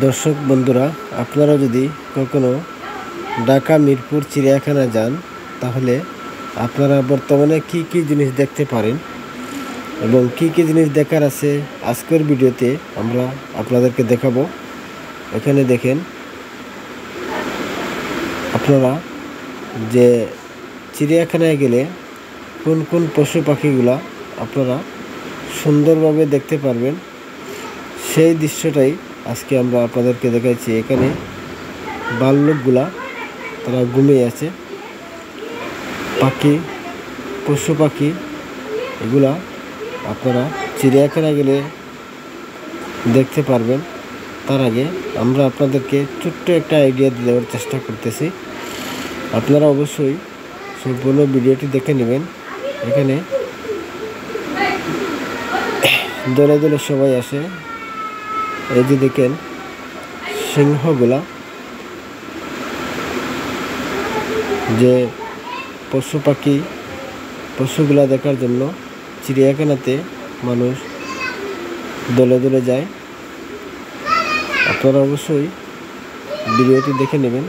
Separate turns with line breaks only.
দর্শক বন্ধুরা, আপনারা যদি কখনো ঢাকা মিরপুর চিড়িয়াখানা যান তাহলে আপনারা বর্তমানে কি কি জিনিস দেখতে পারেন এবং কি কি জিনিস দেখার আছে আজকের ভিডিওতে আমরা আপনাদেরকে দেখাবো। এখানে দেখেন আপনারা যে চিড়িয়াখানায় গেলে কোন কোন পশু পাখিগুলা আপনারা সুন্দরভাবে দেখতে পারবেন সেই দৃশ্যটাই আজকে আমরা আপনাদেরকে দেখাচ্ছি। এখানে ভাল্লুকগুলা তারা ঘুমিয়ে আছে, পশু পাখি এগুলা আপনারা চিড়িয়াখানা গেলে দেখতে পারবেন। তার আগে আমরা আপনাদেরকে ছোট্ট একটা আইডিয়া দেওয়ার চেষ্টা করতেছি, আপনারা অবশ্যই সম্পূর্ণ ভিডিওটি দেখে নেবেন। এখানে দলে দলে সবাই আসে। এই যে দেখেন সিংহগুলা, যে পশুগুলা দেখার জন্য চিড়িয়াখানাতে মানুষ দলে দলে যায়। আপনারা অবশ্যই ভিডিওটি দেখে নেবেন।